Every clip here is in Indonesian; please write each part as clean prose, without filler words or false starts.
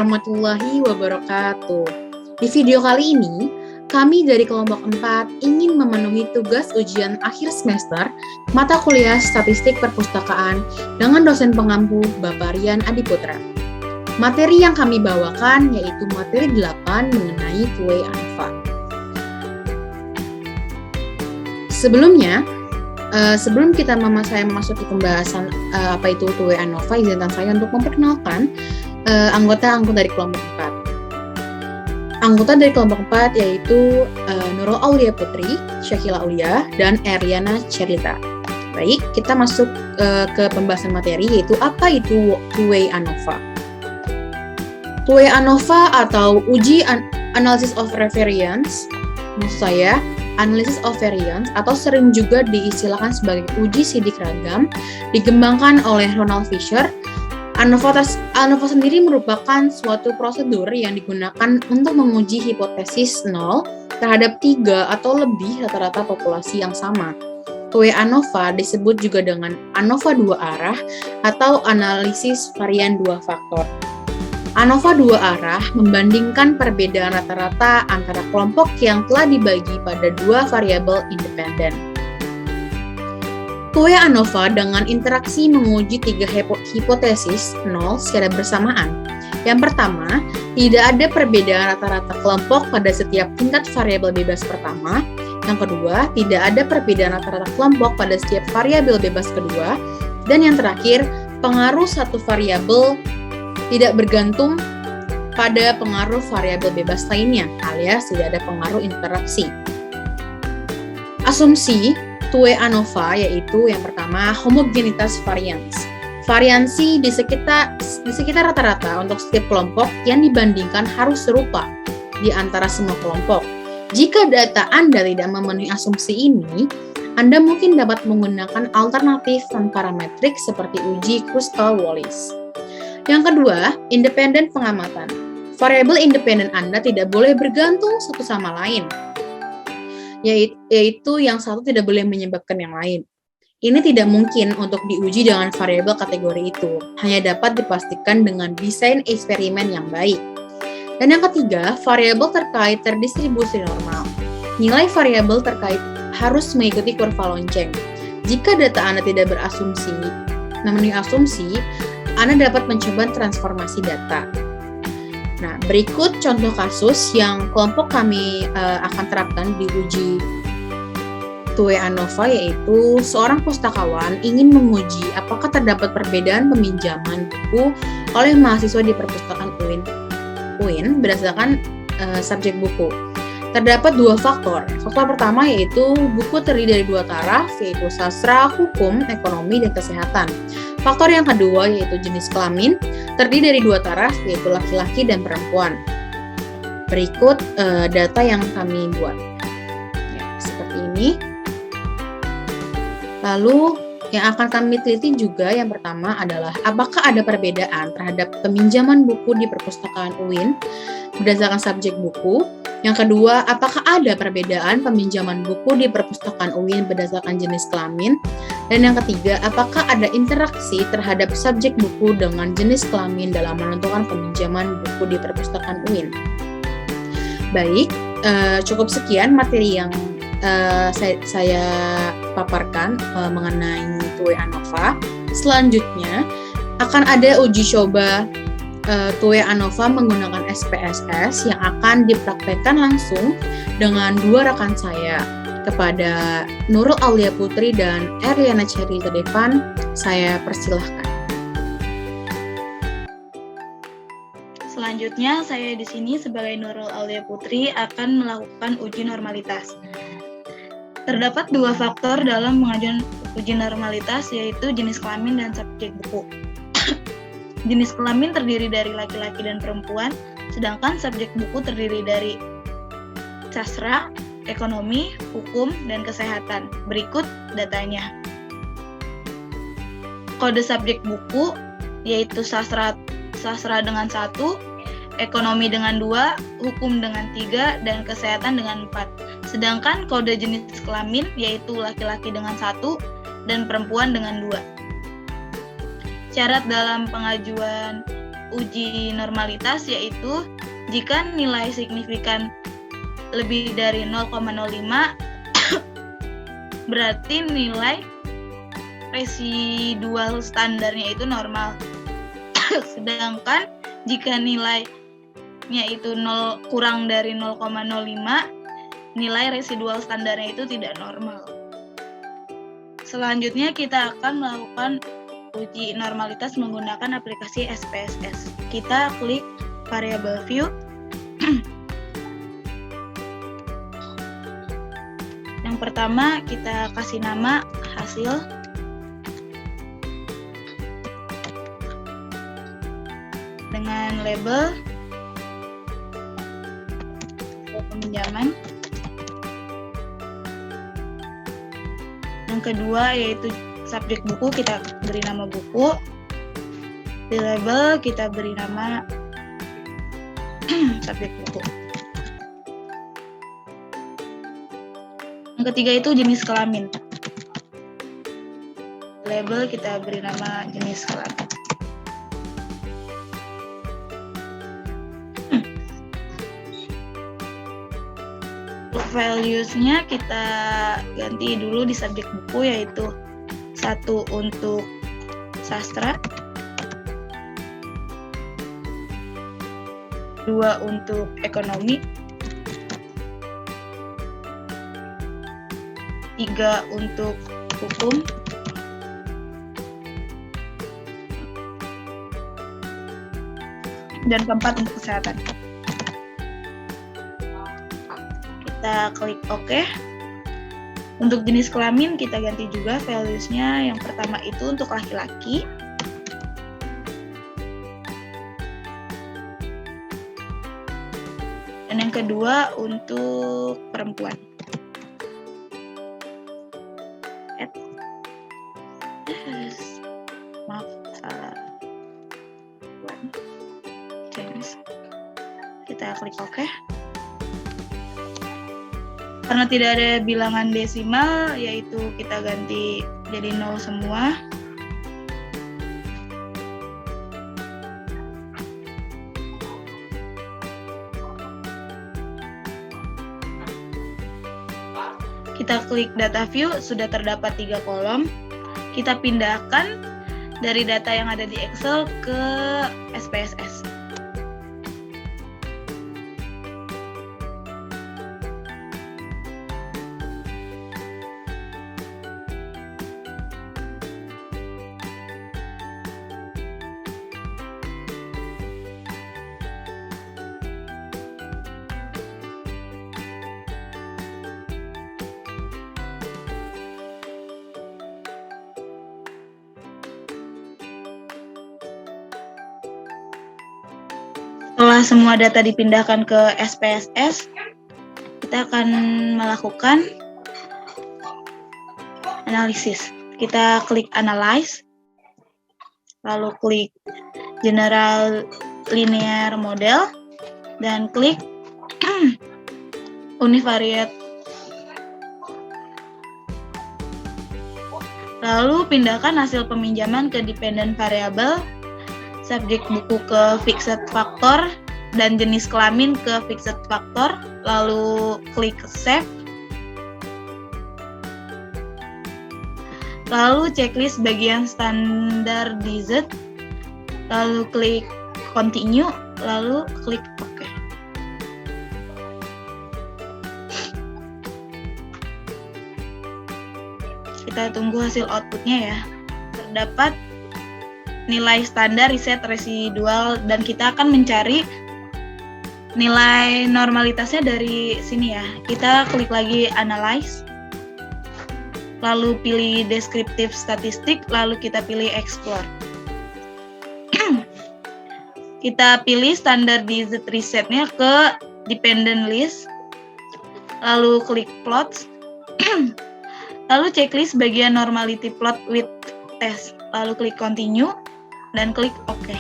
warahmatullahi wabarakatuh. Di video kali ini, kami dari kelompok 4 ingin memenuhi tugas ujian akhir semester mata kuliah Statistik Perpustakaan dengan dosen pengampu Bapak Rian Adiputra. Materi yang kami bawakan yaitu materi 8 mengenai two-way ANOVA. Sebelum saya memasuki pembahasan apa itu two-way ANOVA, izinkan saya untuk memperkenalkan anggota dari kelompok 4. Anggota dari kelompok 4 yaitu Nurul Aulia Putri, Syakila Aulia, dan Eriana Cerita. Baik, kita masuk ke pembahasan materi, yaitu apa itu two-way ANOVA. Two-way ANOVA atau uji analysis of variance, maksud saya analysis of variance atau sering juga diistilahkan sebagai uji sidik ragam, dikembangkan oleh Ronald Fisher. ANOVA sendiri merupakan suatu prosedur yang digunakan untuk menguji hipotesis 0 terhadap 3 atau lebih rata-rata populasi yang sama. Two-way ANOVA disebut juga dengan ANOVA dua arah atau analisis varian dua faktor. ANOVA dua arah membandingkan perbedaan rata-rata antara kelompok yang telah dibagi pada dua variabel independen. Two-way ANOVA dengan interaksi menguji 3 hipotesis 0 secara bersamaan. Yang pertama, tidak ada perbedaan rata-rata kelompok pada setiap tingkat variabel bebas pertama. Yang kedua, tidak ada perbedaan rata-rata kelompok pada setiap variabel bebas kedua. Dan yang terakhir, pengaruh satu variabel tidak bergantung pada pengaruh variabel bebas lainnya, alias tidak ada pengaruh interaksi. Asumsi two-way ANOVA yaitu yang pertama, homogenitas varians. Variansi di sekitar rata-rata untuk setiap kelompok yang dibandingkan harus serupa di antara semua kelompok. Jika data Anda tidak memenuhi asumsi ini, Anda mungkin dapat menggunakan alternatif non-parametrik seperti uji Kruskal-Wallis. Yang kedua, independen pengamatan. Variabel independen Anda tidak boleh bergantung satu sama lain, yaitu yang satu tidak boleh menyebabkan yang lain. Ini tidak mungkin untuk diuji dengan variabel kategori itu, hanya dapat dipastikan dengan desain eksperimen yang baik. Dan yang ketiga, variabel terkait terdistribusi normal. Nilai variabel terkait harus mengikuti kurva lonceng. Jika data Anda tidak memenuhi asumsi, Anda dapat mencoba transformasi data. Nah, berikut contoh kasus yang kelompok kami akan terapkan di uji two-way ANOVA, yaitu seorang pustakawan ingin menguji apakah terdapat perbedaan peminjaman buku oleh mahasiswa di perpustakaan UIN berdasarkan subjek buku. Terdapat 2 faktor. Faktor pertama yaitu buku terdiri dari 2 taraf, yaitu sastra, hukum, ekonomi, dan kesehatan. Faktor yang kedua yaitu jenis kelamin, terdiri dari 2 taraf, yaitu laki-laki dan perempuan. Berikut data yang kami buat. Ya, seperti ini. Lalu yang akan kami teliti juga yang pertama adalah apakah ada perbedaan terhadap peminjaman buku di perpustakaan UIN berdasarkan subjek buku. Yang kedua, apakah ada perbedaan peminjaman buku di perpustakaan UIN berdasarkan jenis kelamin? Dan yang ketiga, apakah ada interaksi terhadap subjek buku dengan jenis kelamin dalam menentukan peminjaman buku di perpustakaan UIN? Baik, cukup sekian materi yang saya paparkan mengenai two-way ANOVA. Selanjutnya, akan ada uji coba two-way ANOVA menggunakan SPSS yang akan dipraktekkan langsung dengan 2 rekan saya, kepada Nurul Aulia Putri dan Eriana Cerita Devan. Saya persilahkan. Selanjutnya, saya di sini sebagai Nurul Aulia Putri akan melakukan uji normalitas. Terdapat 2 faktor dalam pengajuan uji normalitas, yaitu jenis kelamin dan subjek buku. Jenis kelamin terdiri dari laki-laki dan perempuan, sedangkan subjek buku terdiri dari sastra, ekonomi, hukum, dan kesehatan. Berikut datanya. Kode subjek buku yaitu sastra dengan 1, ekonomi dengan 2, hukum dengan 3, dan kesehatan dengan 4. Sedangkan kode jenis kelamin yaitu laki-laki dengan 1 dan perempuan dengan 2. Syarat dalam pengajuan uji normalitas, yaitu jika nilai signifikan lebih dari 0,05 berarti nilai residual standarnya itu normal. Sedangkan jika nilainya itu kurang dari 0,05, nilai residual standarnya itu tidak normal. Selanjutnya kita akan melakukan uji normalitas menggunakan aplikasi SPSS. Kita klik variable view. Yang pertama kita kasih nama hasil. Dengan label peminjaman. Yang kedua yaitu subjek buku, kita beri nama buku. Di label kita beri nama subjek buku. Yang ketiga itu jenis kelamin. Label kita beri nama jenis kelamin. Values-nya kita ganti dulu di subjek buku, yaitu 1 untuk sastra, 2 untuk ekonomi, 3 untuk hukum, dan 4 untuk kesehatan. Kita klik OK. Untuk jenis kelamin kita ganti juga values-nya. Yang pertama itu untuk laki-laki. Dan yang kedua untuk perempuan. Maaf, salah. Kita klik OK. Karena tidak ada bilangan desimal, yaitu kita ganti jadi 0 semua. Kita klik data view, sudah terdapat 3 kolom. Kita pindahkan dari data yang ada di Excel ke SPSS. Setelah semua data dipindahkan ke SPSS, kita akan melakukan analisis. Kita klik Analyze, lalu klik General Linear Model, dan klik Univariate. Lalu pindahkan hasil peminjaman ke dependent variable, subjek buku ke fixed factor, dan jenis kelamin ke fixed factor, lalu klik save. Lalu checklist bagian standardized, lalu klik continue, lalu klik OK. Kita tunggu hasil outputnya ya. Terdapat nilai standar riset residual, dan kita akan mencari nilai normalitasnya dari sini ya. Kita klik lagi Analyze, lalu pilih Descriptive Statistic, lalu kita pilih Explore. Kita pilih Standardized Resetnya ke Dependent List, lalu klik Plots, lalu checklist bagian Normality Plot with Test, lalu klik Continue, dan klik OK.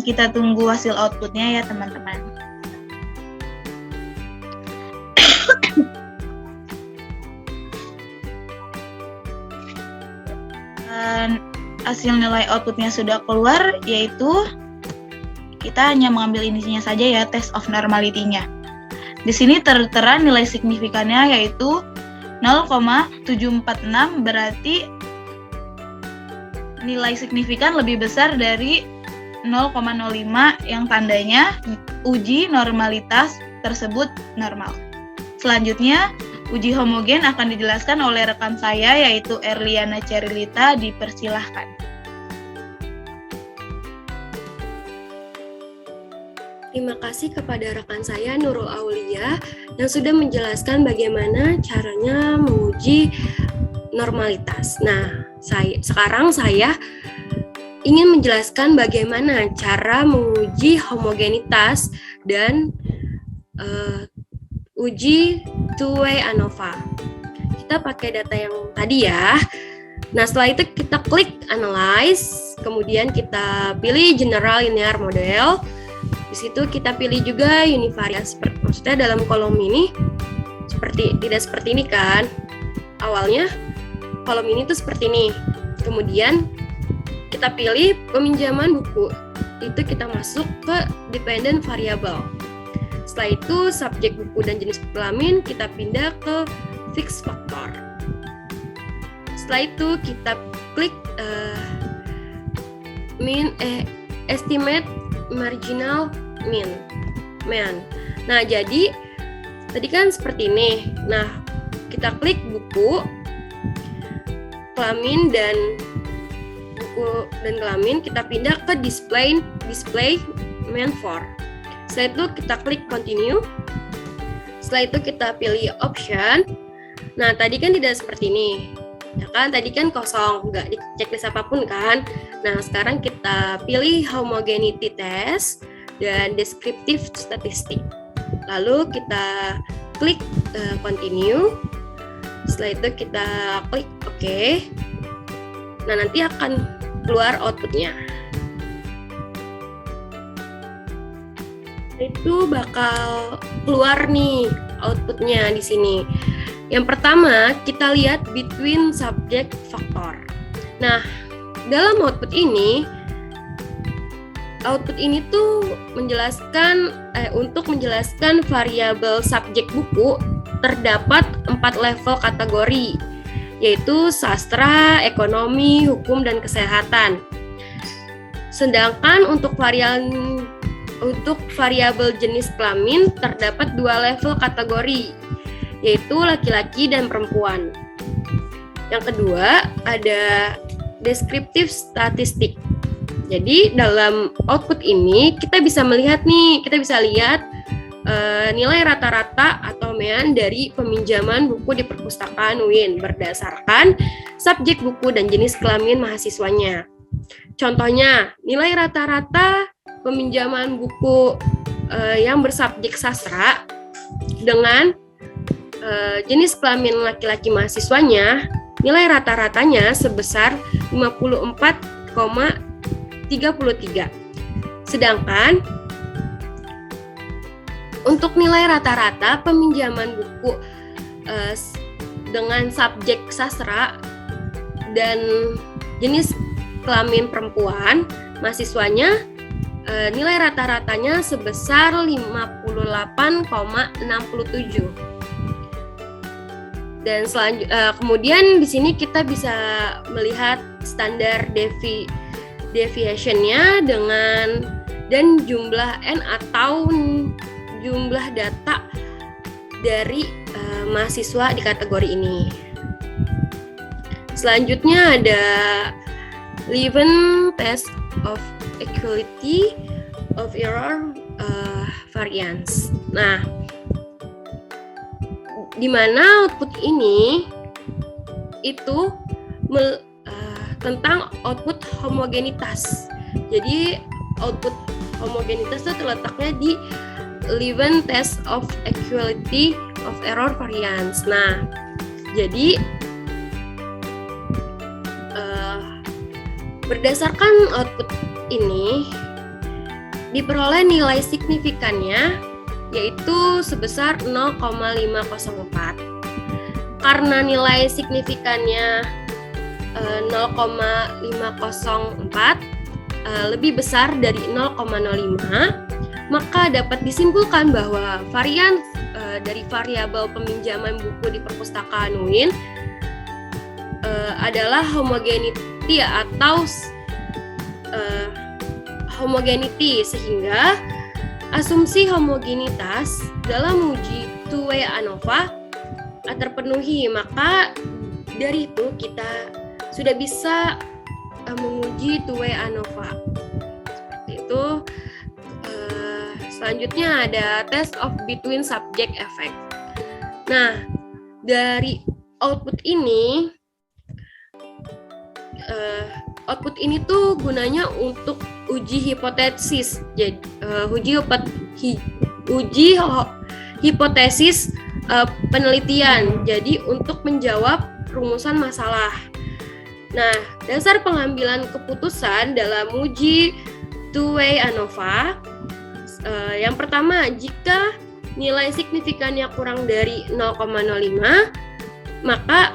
Kita tunggu hasil outputnya ya teman-teman. Dan hasil nilai outputnya sudah keluar, yaitu kita hanya mengambil inisinya saja ya, test of normality-nya. Di sini tertera nilai signifikannya yaitu 0,746, berarti nilai signifikan lebih besar dari 0,05 yang tandanya uji normalitas tersebut normal. Selanjutnya, uji homogen akan dijelaskan oleh rekan saya yaitu Erliana Cerilita, dipersilahkan. Terima kasih kepada rekan saya Nurul Aulia yang sudah menjelaskan bagaimana caranya menguji normalitas. Nah, sekarang saya ingin menjelaskan bagaimana cara menguji homogenitas dan uji two-way ANOVA. Kita pakai data yang tadi ya. Nah, setelah itu kita klik Analyze, kemudian kita pilih General Linear Model. Di situ kita pilih juga univariate. Maksudnya dalam kolom ini tidak seperti ini kan. Awalnya kolom ini tuh seperti ini. Kemudian kita pilih peminjaman buku. Itu kita masuk ke dependent variable. Setelah itu subjek buku dan jenis kelamin kita pindah ke fixed factor. Setelah itu kita klik estimate marginal mean. Nah, jadi tadi kan seperti ini. Nah, kita klik buku, kelamin dan kelamin, kita pindah ke display mean for. Setelah itu kita klik continue. Setelah itu kita pilih option. Nah, tadi kan tidak seperti ini. Ya kan, tadi kan kosong, nggak di checklist apapun kan. Nah, sekarang kita pilih homogeneity test dan descriptive statistic. Lalu kita klik continue. Setelah itu kita klik OK. Nah, nanti akan keluar outputnya. Itu bakal keluar nih outputnya di sini. Yang pertama, kita lihat between subject factor. Nah, dalam output ini tuh untuk menjelaskan variabel subjek buku terdapat 4 level kategori, yaitu sastra, ekonomi, hukum, dan kesehatan. Sedangkan untuk variabel jenis kelamin terdapat 2 level kategori, yaitu laki-laki dan perempuan. Yang kedua ada descriptive statistik. Jadi dalam output ini kita bisa lihat nilai rata-rata atau mean dari peminjaman buku di perpustakaan UIN berdasarkan subjek buku dan jenis kelamin mahasiswanya. Contohnya, nilai rata-rata peminjaman buku yang bersubjek sastra dengan jenis kelamin laki-laki mahasiswanya, nilai rata-ratanya sebesar 54,33. Sedangkan untuk nilai rata-rata peminjaman buku dengan subjek sastra dan jenis kelamin perempuan mahasiswanya, nilai rata-ratanya sebesar 58,67. Dan kemudian di sini kita bisa melihat standar deviation-nya dan jumlah N atau jumlah data dari mahasiswa di kategori ini. Selanjutnya ada Leuven test of equality of error variance. Nah, di mana output ini itu tentang output homogenitas. Jadi output homogenitas itu terletaknya di Leuven test of equality of error variance. Nah, jadi berdasarkan output ini diperoleh nilai signifikannya yaitu sebesar 0,504. Karena nilai signifikannya 0,504 lebih besar dari 0,05, maka dapat disimpulkan bahwa varian dari variabel peminjaman buku di perpustakaan UIN adalah homogeneity atau homogeneity, sehingga asumsi homogenitas dalam uji two-way ANOVA terpenuhi. Maka dari itu kita sudah bisa menguji two-way ANOVA. Seperti itu. Selanjutnya ada test of between subject effect. Nah, dari output ini tuh gunanya untuk uji hipotesis. Jadi uji hipotesis penelitian. Jadi untuk menjawab rumusan masalah. Nah, dasar pengambilan keputusan dalam uji two-way ANOVA, yang pertama, jika nilai signifikannya kurang dari 0,05, maka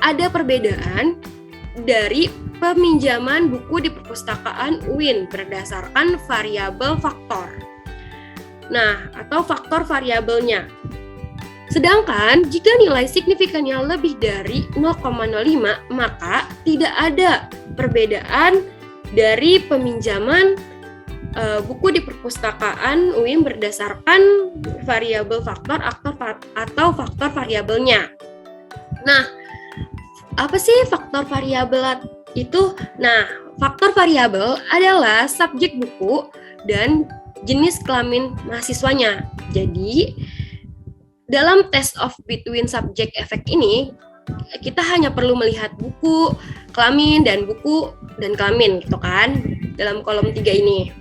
ada perbedaan dari peminjaman buku di perpustakaan UIN berdasarkan variabel faktor. Nah, atau faktor variabelnya. Sedangkan jika nilai signifikannya lebih dari 0,05, maka tidak ada perbedaan dari peminjaman buku di perpustakaan UIN berdasarkan variabel faktor atau faktor variabelnya. Nah, apa sih faktor variabel itu? Nah, faktor variabel adalah subjek buku dan jenis kelamin mahasiswanya. Jadi, dalam test of between subject effect ini, kita hanya perlu melihat buku, kelamin, dan buku dan kelamin, gitu kan, dalam kolom 3 ini.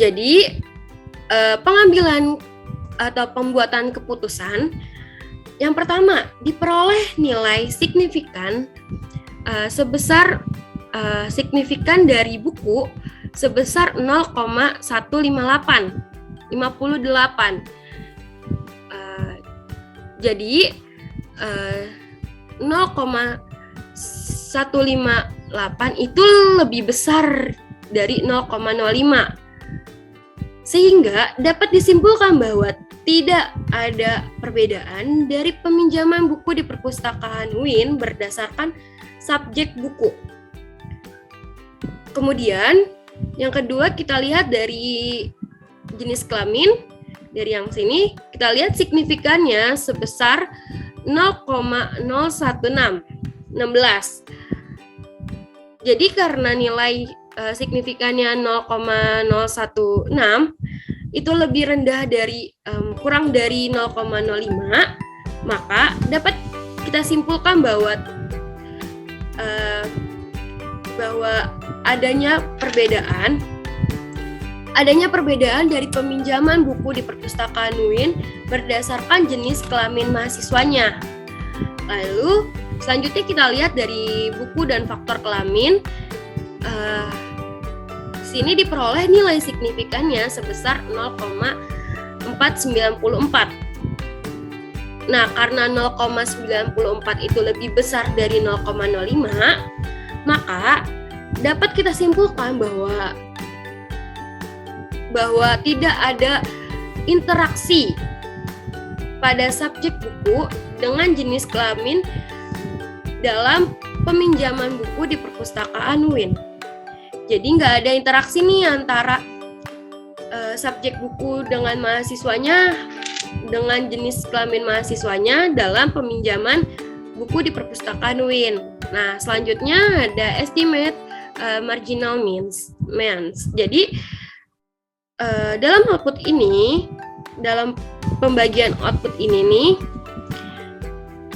Jadi, pengambilan atau pembuatan keputusan, yang pertama, diperoleh nilai signifikan sebesar signifikan dari buku sebesar 0,158. Jadi 0,158 itu lebih besar dari 0,05. Sehingga dapat disimpulkan bahwa tidak ada perbedaan dari peminjaman buku di perpustakaan UIN berdasarkan subjek buku. Kemudian, yang kedua kita lihat dari jenis kelamin. Dari yang sini, kita lihat signifikannya sebesar 0,016. Jadi karena nilai signifikannya 0,016 itu lebih rendah dari kurang dari 0,05, maka dapat kita simpulkan bahwa adanya perbedaan dari peminjaman buku di perpustakaan UIN berdasarkan jenis kelamin mahasiswanya. Lalu selanjutnya kita lihat dari buku dan faktor kelamin. Sini diperoleh nilai signifikannya sebesar 0,494. Nah, karena 0,94 itu lebih besar dari 0,05, maka dapat kita simpulkan bahwa tidak ada interaksi pada subjek buku dengan jenis kelamin dalam peminjaman buku di perpustakaan UIN. Jadi nggak ada interaksi nih antara subjek buku dengan mahasiswanya dengan jenis kelamin mahasiswanya dalam peminjaman buku di perpustakaan UIN. Nah, selanjutnya ada estimate marginal means. Jadi dalam output ini, dalam pembagian output ini nih,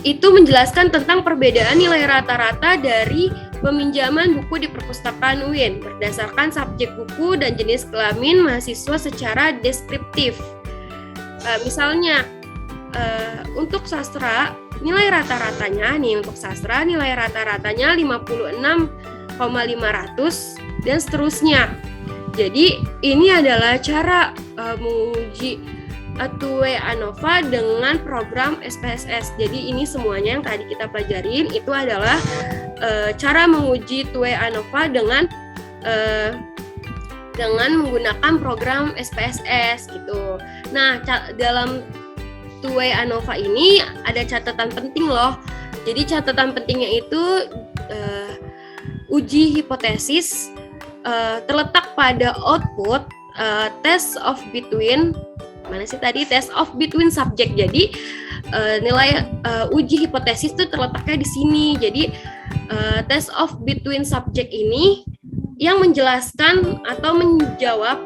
itu menjelaskan tentang perbedaan nilai rata-rata dari peminjaman buku di perpustakaan UIN berdasarkan subjek buku dan jenis kelamin mahasiswa secara deskriptif. Misalnya untuk sastra nilai rata-ratanya untuk sastra nilai rata-ratanya 56,500 dan seterusnya. Jadi ini adalah cara menguji two-way ANOVA dengan program SPSS. Jadi ini semuanya yang tadi kita pelajarin itu adalah cara menguji two-way ANOVA dengan menggunakan program SPSS gitu. Nah, dalam two-way ANOVA ini ada catatan penting loh. Jadi catatan pentingnya itu uji hipotesis terletak pada output test of between subject. Jadi nilai uji hipotesis itu terletaknya di sini. Jadi test of between subject ini yang menjelaskan atau menjawab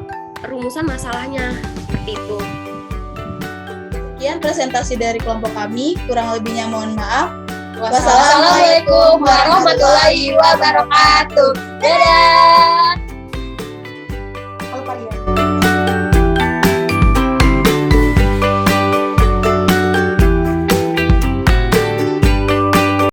rumusan masalahnya seperti itu. Sekian presentasi dari kelompok kami, kurang lebihnya mohon maaf. Wassalamualaikum warahmatullahi wabarakatuh. Dadah.